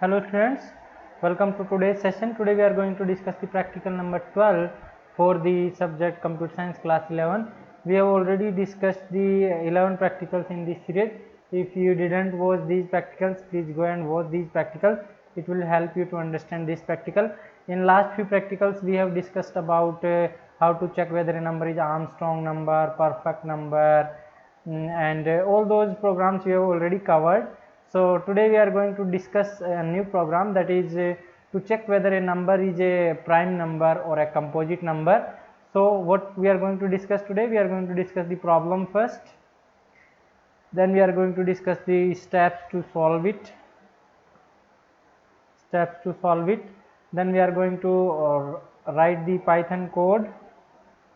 Hello students, welcome to today's session. Today we are going to discuss the practical number 12 for the subject computer science class 11. We have already discussed the 11 practicals in this series. If you didn't watch these practicals, please go and watch these practicals. It will help you to understand this practical. In last few practicals we have discussed about how to check whether a number is Armstrong number, perfect number, and all those programs we have already covered. So today we are going to discuss a new program, that is to check whether a number is a prime number or a composite number. So what we are going to discuss today, we are going to discuss the problem first, then we are going to discuss the steps to solve it, then we are going to write the Python code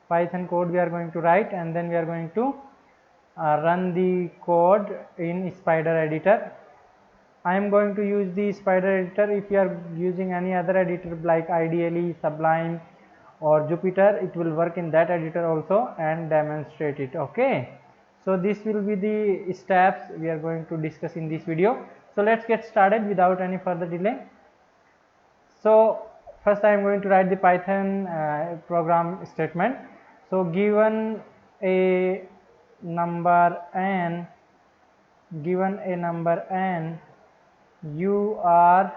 we are going to write, and then we are going to run the code in Spider editor. I am going to use the Spider editor. If you are using any other editor like IDLE, Sublime or Jupyter, it will work in that editor also and demonstrate it. Okay, so this will be the steps we are going to discuss in this video. So let's get started without any further delay. So first I am going to write the Python program statement. So given a number n, you are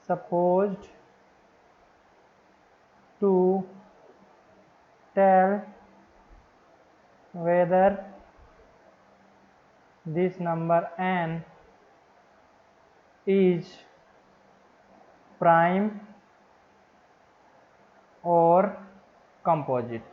supposed to tell whether this number n is prime or composite.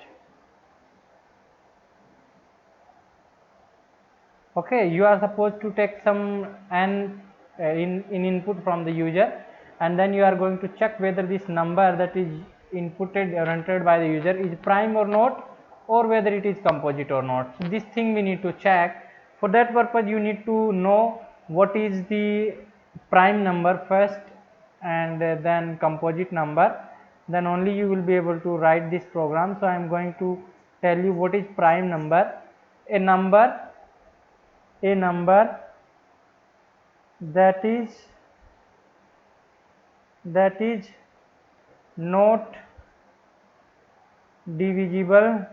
Okay, you are supposed to take some n in input from the user, and then you are going to check whether this number that is inputted or entered by the user is prime or not, or whether it is composite or not. So this thing we need to check. For that purpose you need to know what is the prime number first, and then composite number, then only you will be able to write this program. So I am going to tell you what is prime number. A number that is not divisible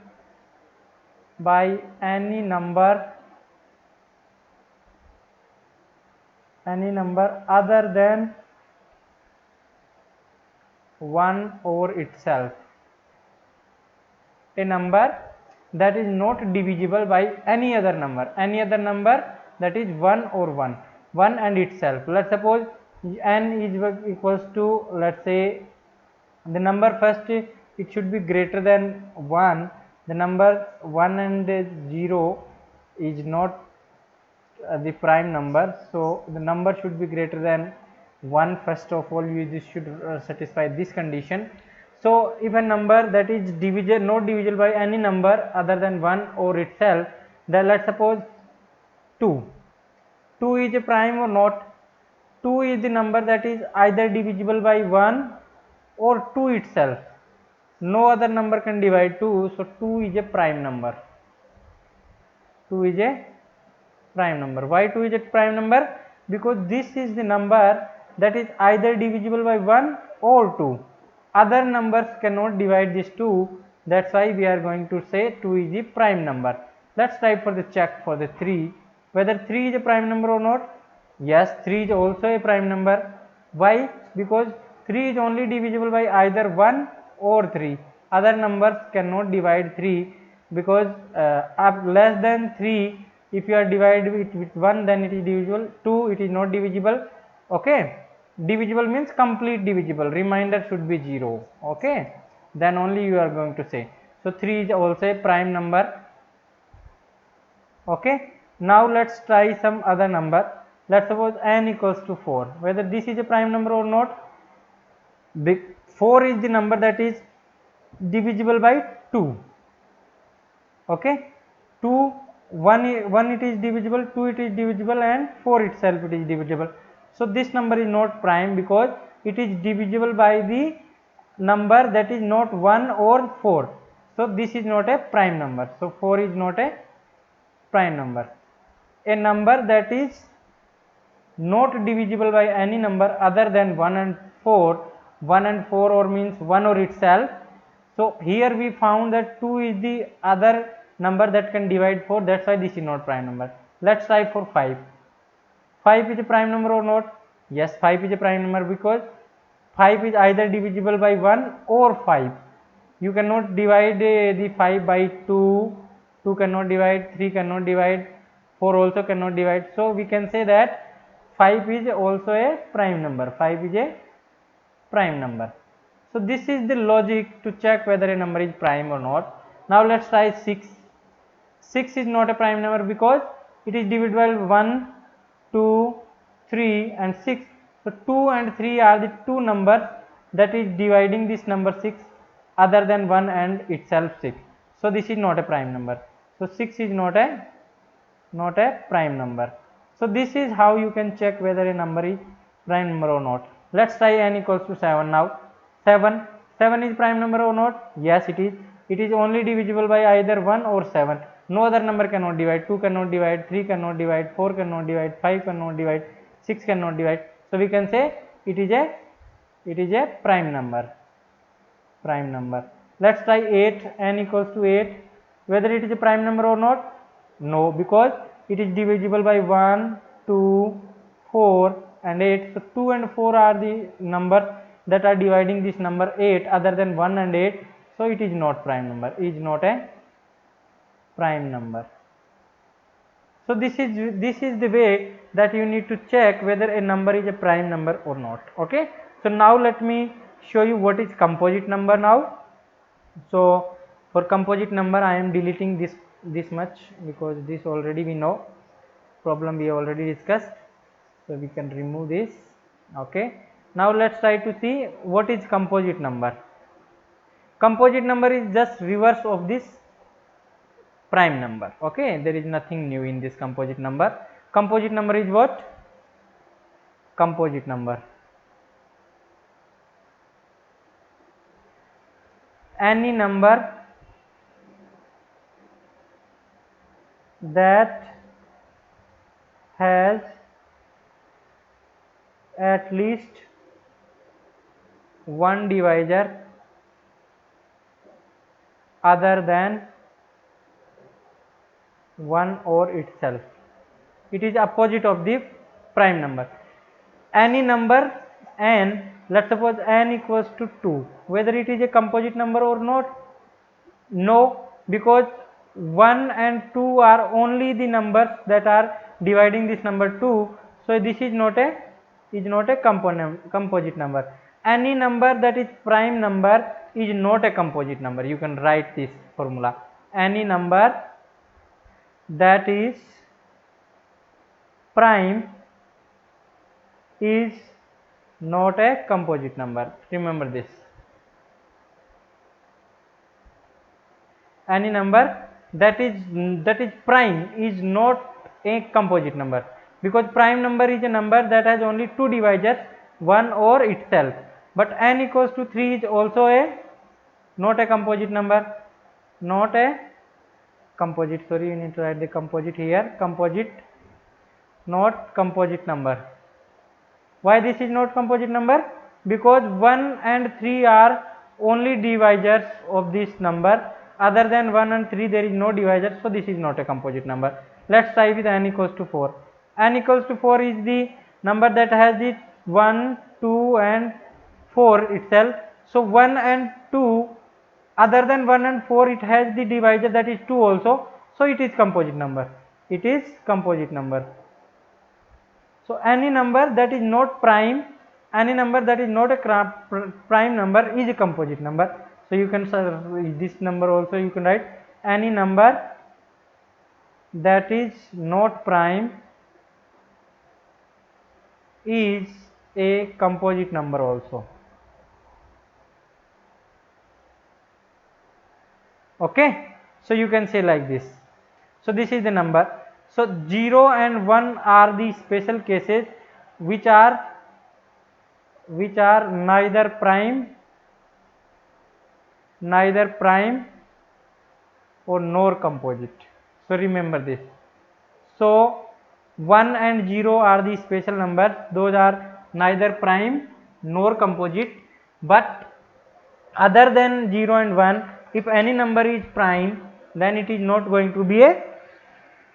by any number other than 1 or itself. A number that is not divisible by any other number that is 1 or 1 and itself. Let's suppose n is equals to, let's say, the number first, it should be greater than 1. The number 1 and 0 is not the prime number, so the number should be greater than 1. First of all, you should satisfy this condition. So if a number that is not divisible by any number other than 1 or itself, then let's suppose 2 is a prime or not. 2 is the number that is either divisible by 1 or 2 itself. No other number can divide 2, so 2 is a prime number. Why 2 is a prime number? Because this is the number that is either divisible by 1 or 2. Other numbers cannot divide this 2. That's why we are going to say 2 is a prime number. Let's try for the check for the 3, whether 3 is a prime number or not. Yes, 3 is also a prime number. Why? Because 3 is only divisible by either 1 or 3. Other numbers cannot divide 3, because less than 3, if you are divided with 1, then it is divisible. 2, it is not divisible. Okay, divisible means complete divisible, remainder should be 0. Okay, then only you are going to say. So 3 is also a prime number. Okay, now let's try some other number. Let's suppose n equals to 4, whether this is a prime number or not. 4 is the number that is divisible by 2. Okay, 2, 1 it is divisible, 2 it is divisible, and 4 itself it is divisible. So this number is not prime because it is divisible by the number that is not 1 or 4. So this is not a prime number. So 4 is not a prime number. A number that is not divisible by any number other than 1 and 4. 1 and 4 or means 1 or itself. So here we found that 2 is the other number that can divide 4, that's why this is not prime number. Let's try for 5. 5 is a prime number or not? Yes, 5 is a prime number because 5 is either divisible by 1 or 5. You cannot divide the 5 by 2, 2 cannot divide, 3 cannot divide, 4 also cannot divide. So we can say that 5 is also a prime number. 5 is a prime number. So this is the logic to check whether a number is prime or not. Now let's try 6. 6 is not a prime number because it is divisible 1, 2, 3 and 6. So 2 and 3 are the two numbers that is dividing this number 6 other than 1 and itself 6. So this is not a prime number. So 6 is not a prime number. So this is how you can check whether a number is prime number or not. Let's try n equals to 7 now. 7 is prime number or not? Yes, it is. It is only divisible by either 1 or 7. No other number cannot divide. 2 cannot divide, 3 cannot divide, 4 cannot divide, 5 cannot divide, 6 cannot divide. So we can say it is a prime number. Let's try 8. N equals to 8. Whether it is a prime number or not? No, because it is divisible by 1, 2, 4 and 8. So 2 and 4 are the numbers that are dividing this number 8 other than 1 and 8. So it is not prime number. It is not a prime number. So this is the way that you need to check whether a number is a prime number or not. Okay. So now let me show you what is composite number now. So for composite number I am deleting this much because this already we know, problem we already discussed, so we can remove this. Okay. Now let's try to see what is composite number. Composite number is just reverse of this prime number. Okay, there is nothing new in this composite number. Composite number is what? Composite number, any number that has at least one divisor other than 1 or itself. It is opposite of the prime number. Any number n, let's suppose n equals to 2, whether it is a composite number or not? No, because 1 and 2 are only the numbers that are dividing this number 2. So this is not a composite number. Any number that is prime number is not a composite number. You can write this formula. Any number that is prime is not a composite number. Remember this. Any number that is prime is not a composite number, because prime number is a number that has only two divisors, 1 or itself. But n equals to 3 is also not a composite number. Not a composite, sorry, you need to write the composite here. Composite, not composite number. Why this is not composite number? Because 1 and 3 are only divisors of this number. Other than 1 and 3 there is no divisor, so this is not a composite number. Let's try with n equals to 4. N equals to 4 is the number that has the 1, 2 and 4 itself. So 1 and 2, other than 1 and 4, it has the divisor that is 2 also. So it is composite number. It is composite number. So any number that is not prime, any number that is not a prime number is a composite number. So you can this number also you can write any number that is not prime is a composite number also. Okay, so you can say like this. So this is the number. So 0 and 1 are the special cases which are neither prime or nor composite. So remember this. So 1 and 0 are the special numbers. Those are neither prime nor composite. But other than 0 and 1, if any number is prime, then it is not going to be a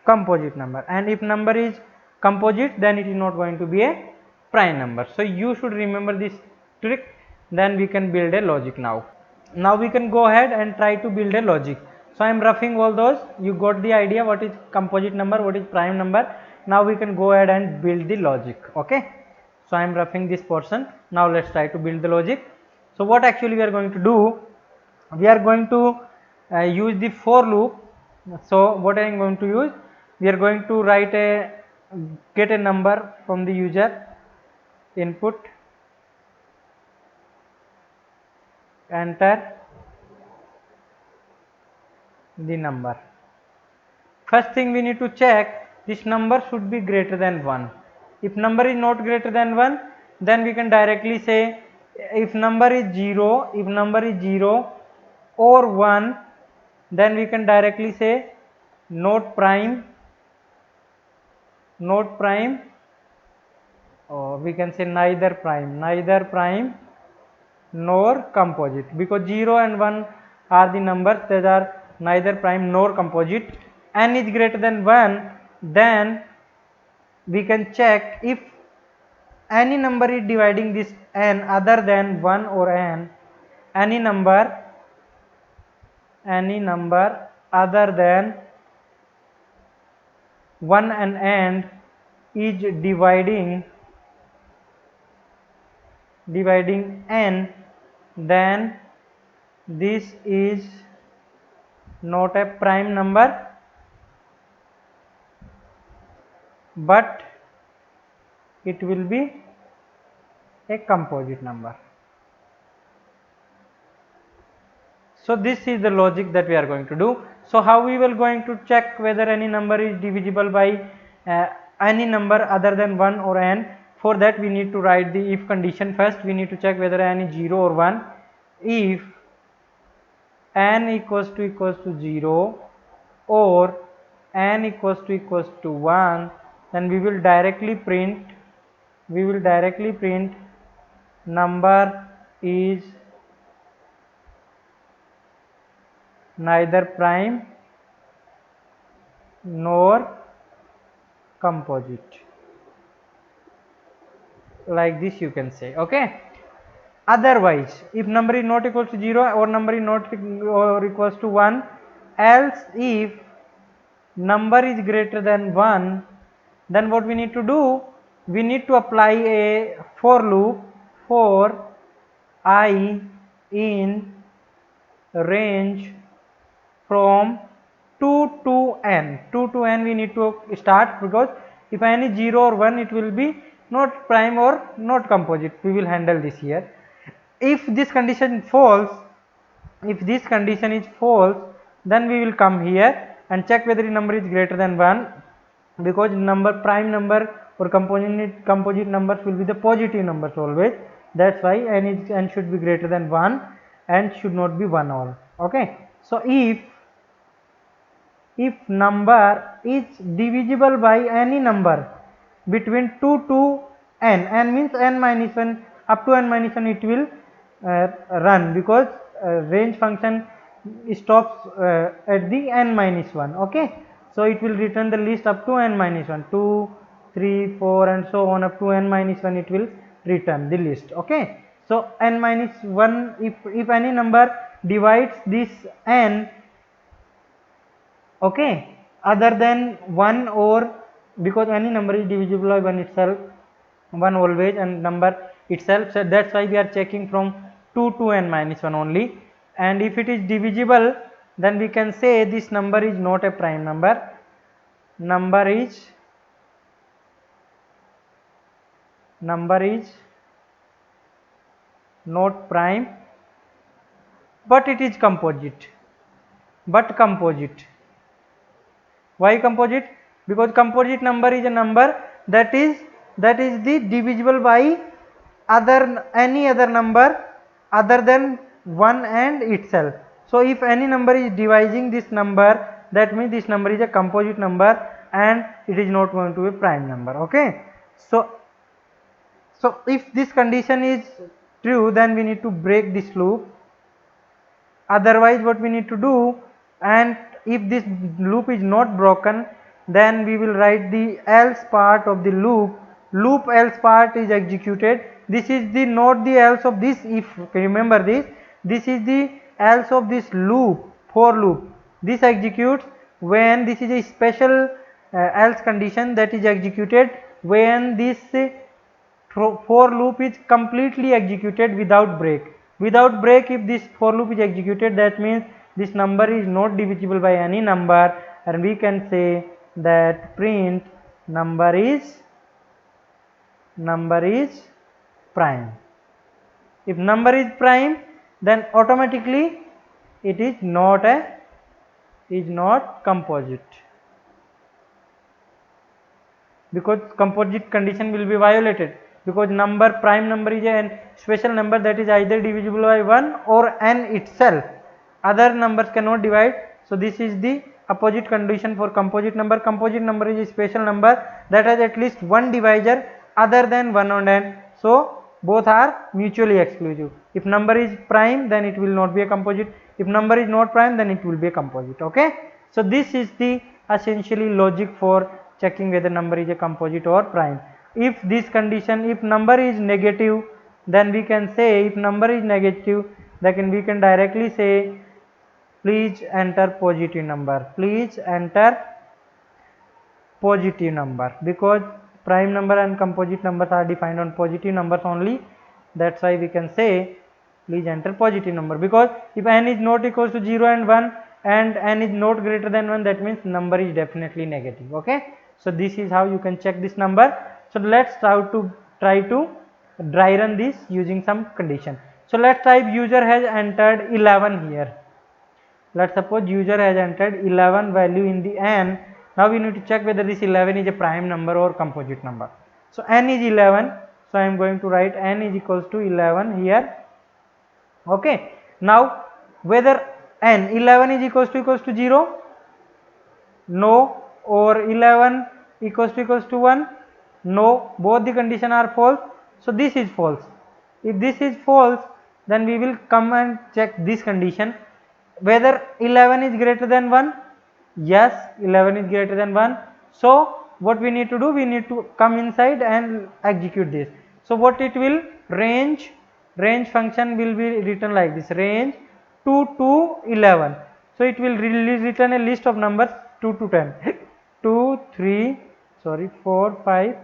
composite number, and if number is composite, then it is not going to be a prime number. So you should remember this trick. Then we can build a logic. Now we can go ahead and try to build a logic. So I am roughing all those. You got the idea what is composite number, what is prime number. Now we can go ahead and build the logic. Okay, so I am roughing this portion. Now let's try to build the logic. So what actually we are going to do, we are going to use the for loop. So what I am going to use, we are going to get a number from the user input, enter the number. First thing we need to check, this number should be greater than 1. If number is not greater than 1, then we can directly say, if number is 0, or 1, then we can directly say not prime, or we can say neither prime nor composite, because 0 and 1 are the numbers that are neither prime nor composite. N is greater than 1, then we can check if any number is dividing this n other than 1 or n, any number other than 1 and n is dividing n, then this is not a prime number, but it will be a composite number. So this is the logic that we are going to do. So how we will going to check whether any number is divisible by any number other than 1 or n? For that we need to write the if condition. First we need to check whether n is 0 or 1. If n equals to 0 or n equals to 1, then we will directly print number is neither prime nor composite, like this you can say. Okay, otherwise if number is not equal to 0 or number is not or equals to 1, else if number is greater than 1, then what we need to do, we need to apply a for loop for I in range from 2 to n. 2 to n we need to start, because if n is 0 or 1, it will be not prime or not composite. We will handle this here. If this condition false, then we will come here and check whether the number is greater than 1, because prime number or composite numbers will be the positive numbers always. That's why n should be greater than 1 and should not be 1 all. Okay, so if number is divisible by any number between 2 to n means n minus 1, up to n minus 1 it will run, because range function stops at the n minus 1. Okay, so it will return the list up to n minus 1, 2, 3, 4 and so on up to n minus 1, it will return the list. Okay, so n minus 1, if any number divides this n, okay, other than 1, or because any number is divisible by 1 itself, 1 always, and number itself, so that's why we are checking from 2 to n minus 1 only. And if it is divisible, then we can say this number is not a prime number, number is not prime, but it is composite. Why composite? Because composite number is a number that is the divisible by any other number other than 1 and itself. So if any number is dividing this number, that means this number is a composite number, and it is not going to be a prime number. Okay, so if this condition is true, then we need to break this loop. Otherwise what we need to do, and if this loop is not broken, then we will write the else part of the loop else part is executed. This is the not the else of this if, remember this is the else of this loop, for loop. This executes when this is a special else condition that is executed when this for loop is completely executed without break. Without break, if this for loop is executed, that means this number is not divisible by any number, and we can say that print number is prime. If number is prime, then automatically it is not composite, because composite condition will be violated, because prime number is a special number that is either divisible by 1 or n itself. Other numbers cannot divide. So this is the opposite condition for composite number. Composite number is a special number that has at least one divisor other than 1 and n. So both are mutually exclusive. If number is prime, then it will not be a composite. If number is not prime, then it will be a composite. Okay, so this is the essentially logic for checking whether number is a composite or prime. If this condition, if number is negative, then we can say, if number is negative, then we can directly say please enter positive number, please enter positive number, because prime number and composite numbers are defined on positive numbers only. That's why we can say please enter positive number, because if n is not equals to 0 and 1 and n is not greater than 1, that means number is definitely negative. Okay, so this is how you can check this number. So let's try to dry run this using some condition. So let's type user has entered 11 here. Let's suppose user has entered 11 value in the n. Now we need to check whether this 11 is a prime number or composite number. So n is 11, so I am going to write n is equals to 11 here. Okay, now whether n 11 is equals to 0, no, or 11 equals to 1, no, both the condition are false. So this is false. If this is false, then we will come and check this condition whether 11 is greater than 1. Yes, 11 is greater than 1. So what we need to do, we need to come inside and execute this. So what it will, range function will be written like this, range 2 to 11. So it will return a list of numbers 2 to 10 4 5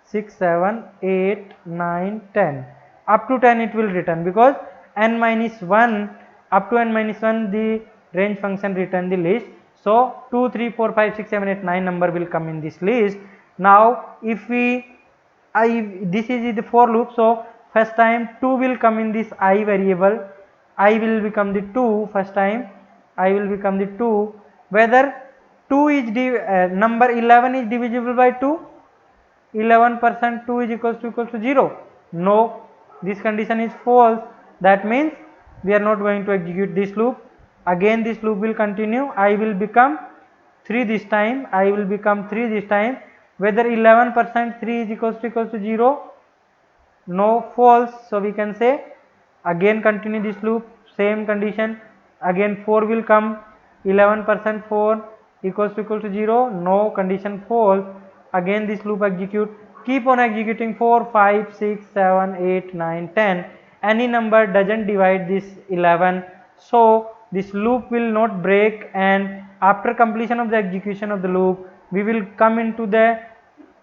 6 7 8 9 10 up to 10 it will return, because n minus 1 up to n minus 1 the range function return the list. So 2 3 4 5 6 7 8 9 number will come in this list. Now if we this is the for loop, so first time 2 will come in this I variable, I will become the 2, first time I will become the 2. Whether 2 is number 11 is divisible by 2, 11% 2 is equals to 0, no, this condition is false. That means we are not going to execute this loop. Again this loop will continue, I will become 3 this time, I will become 3 this time. Whether 11% 3 is equals to 0, no, false. So we can say again continue this loop, same condition, again 4 will come, 11% 4 equals to 0, no, condition false. Again this loop execute, keep on executing 4 5 6 7 8 9 10, any number doesn't divide this 11, so this loop will not break, and after completion of the execution of the loop we will come into the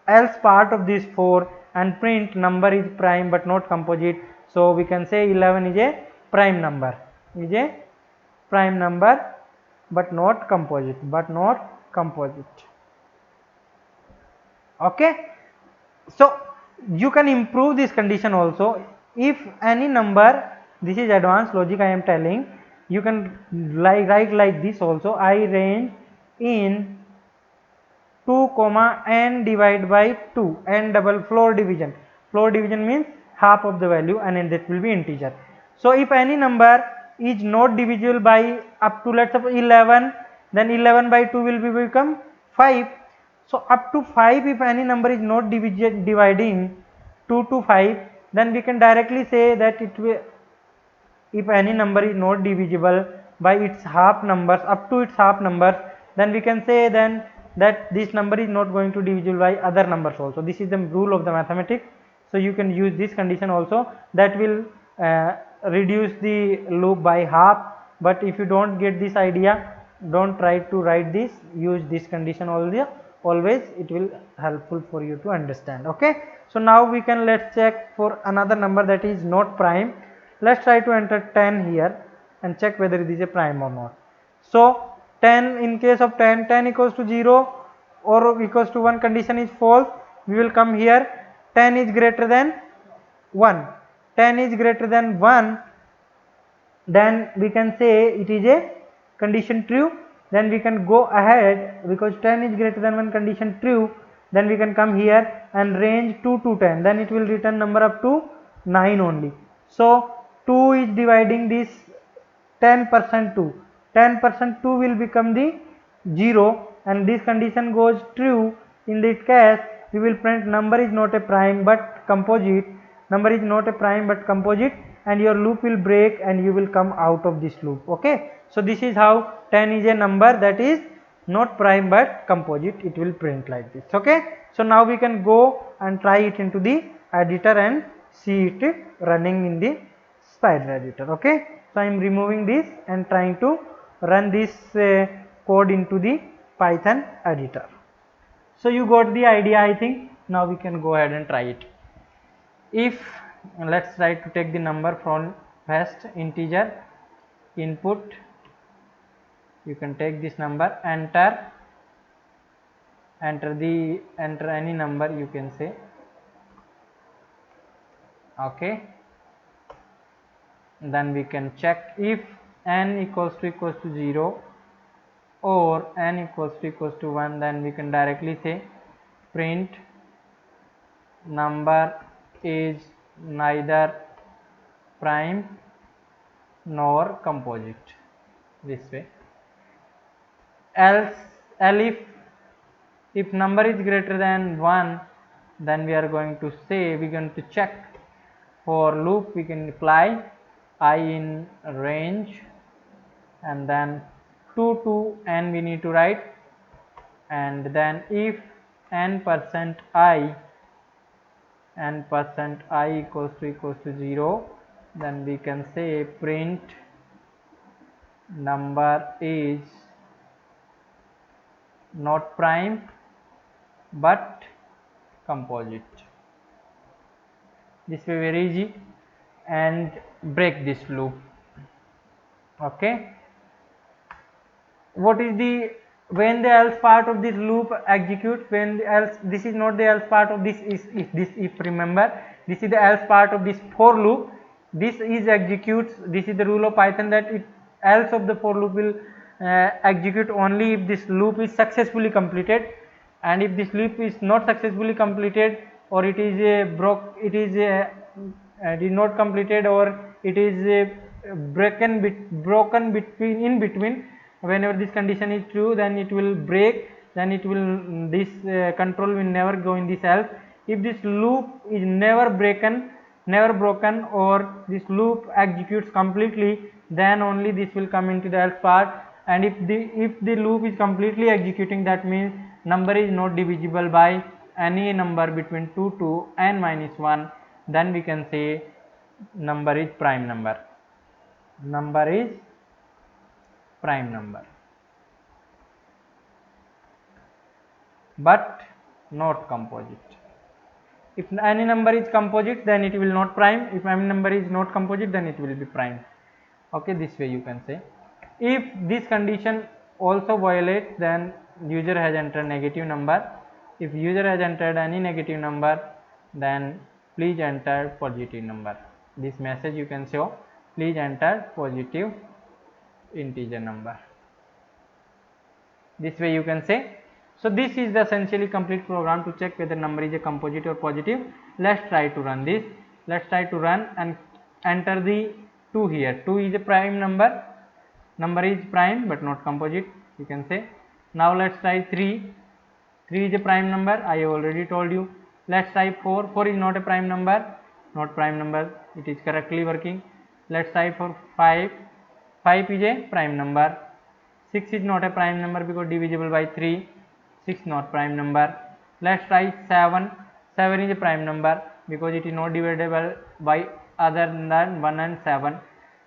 else part of this 4 and print number is prime but not composite. So we can say 11 is a prime number, but not composite, okay. So you can improve this condition also. If any number, this is advanced logic I am telling, you can write like this also, I range in 2 comma n divided by 2, n double floor division means half of the value and that will be integer. So if any number is not divisible by up to, let's suppose 11, then 11 by 2 will become 5. So up to 5, if any number is not dividing 2 to 5, then we can directly say that it will, if any number is not divisible by its half numbers, up to its half numbers, then we can say then that this number is not going to divisible by other numbers also. This is the rule of the mathematics. So you can use this condition also, that will reduce the loop by half. But if you don't get this idea, don't try to write this, use this condition always, it will helpful for you to understand. Okay, so now we can, let's check for another number that is not prime. Let's try to enter 10 here and check whether it is a prime or not. So 10, in case of 10, 10 equals to 0 or equals to 1 condition is false. We will come here, 10 is greater than 1. 10 is greater than 1, then we can say it is a condition true. Then we can go ahead, because 10 is greater than 1 condition true, then we can come here and range 2 to 10, then it will return number up to 9 only. So 2 is dividing this 10% 2, 10% 2 will become the 0, and this condition goes true. In this case we will print number is not a prime but composite, number is not a prime but composite, and your loop will break and you will come out of this loop. Okay, so this is how 10 is a number that is not prime but composite, it will print like this. Okay, so now we can go and try it into the editor and see it running in the spider editor. Okay, so I am removing this and trying to run this code into the Python editor. So you got the idea, I think. Now we can go ahead and try it. If let's try to take the number from first integer input, you can take this number, enter any number you can say. Okay, then we can check if n equals to 0 or n equals to 1, then we can directly say print number is neither prime nor composite, this way. Else if number is greater than 1, then we are going to say, we are going to check for loop, we can apply I in range and then 2 to n we need to write, and then if n% I equals to 0, then we can say print number is not prime but composite. This way very easy, and break this loop. Okay, what is the, when the else part of this loop executes, when the else, this is not the else part of this, is if this, if remember, this is the else part of this for loop, this is executes, this is the rule of Python that it else of the for loop will execute only if this loop is successfully completed, and if this loop is not successfully completed, or it is it is not completed, or it is broken between, in between, whenever this condition is true, then it will break, then it will, this control will never go in this else. If this loop is never broken, or this loop executes completely, then only this will come into the else part. And if the loop is completely executing, that means number is not divisible by any number between 2 to n minus 1, then we can say number is prime number, number is prime number but not composite. If any number is composite, then it will not prime. If any number is not composite, then it will be prime. Okay, this way you can say. If this condition also violates, then user has entered negative number. If user has entered any negative number, then please enter positive number. This message you can show, please enter positive integer number. This way you can say. So this is the essentially complete program to check whether number is a composite or positive. Let's try to run this. Let's try to run and enter the 2 here. 2 is a prime number, number is prime but not composite, you can say. Now let's try 3 3 is a prime number, I have already told you. Let's type 4. 4 is not a prime number, not prime number, it is correctly working. Let's type for 5. 5 is a prime number. 6 is not a prime number because divisible by 3. 6 not prime number. Let's try 7. 7 is a prime number because it is not divisible by other than 1 and 7.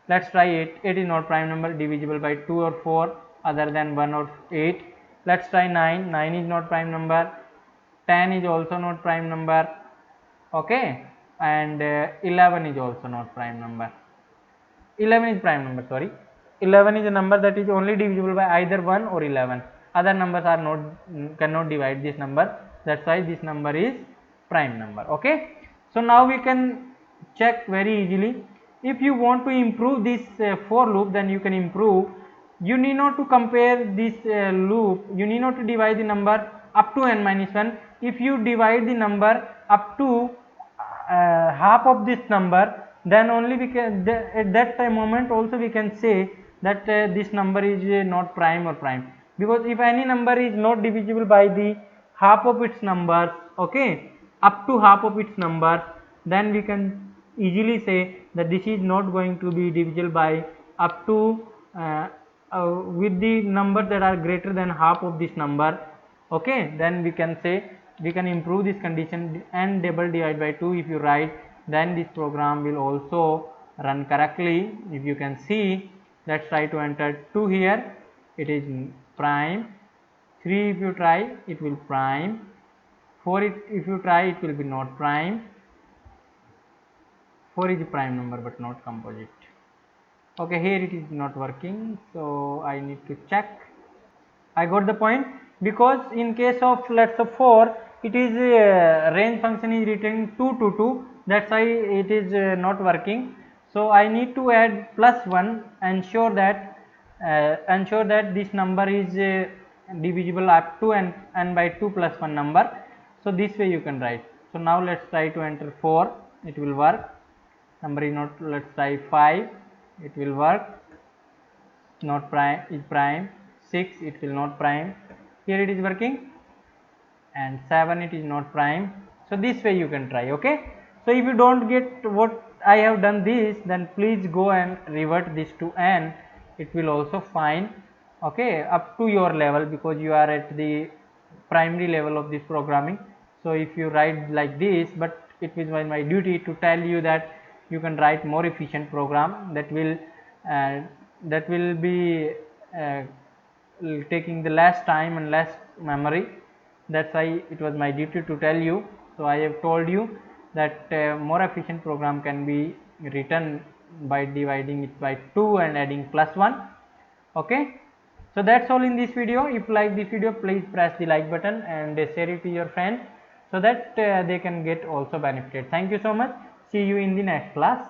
Let's try 8. 8 is not prime number, divisible by 2 or 4 other than 1 or 8. Let's try 9. 9 is not prime number. 10 is also not prime number. Okay, and 11 is also not prime number. 11 is prime number, sorry. 11 is a number that is only divisible by either 1 or 11. Other numbers are not, cannot divide this number. That's why this number is prime number. Okay, so now we can check very easily. If you want to improve this for loop, then you can improve. You need not to compare this loop, you need not to divide the number up to n minus 1. If you divide the number up to half of this number, then only we can, at that time moment also we can say that this number is not prime or prime, because if any number is not divisible by the half of its numbers, okay, up to half of its numbers, then we can easily say that this is not going to be divisible by up to with the numbers that are greater than half of this number. Okay, then we can say, we can improve this condition, n double divide by 2 if you write, then this program will also run correctly. If you can see, let's try to enter 2 here, it is prime. 3 if you try, it will prime. 4 if you try, it will be not prime. 4 is a prime number but not composite. Okay, here it is not working, so I need to check. I got the point, because in case of let's say 4, it is range function is returning 2 to 2, that's why it is not working. So I need to add plus 1, ensure that this number is divisible up to n by 2 plus 1 number. So this way you can write. So now let's try to enter 4, it will work. Number is not, let's try 5, it will work, not prime, is prime. 6, it will not prime, here it is working, and 7, it is not prime. So this way you can try. Okay, so if you don't get what I have done this, then please go and revert this to n, it will also fine. Okay, up to your level, because you are at the primary level of this programming. So if you write like this, but it is my duty to tell you that you can write more efficient program that will be taking the less time and less memory. That's why it was my duty to tell you. So I have told you that more efficient program can be written by dividing it by 2 and adding plus 1. Okay, so that's all in this video. If you like this video, please press the like button and share it to your friends so that they can get also benefited. Thank you so much. See you in the next class.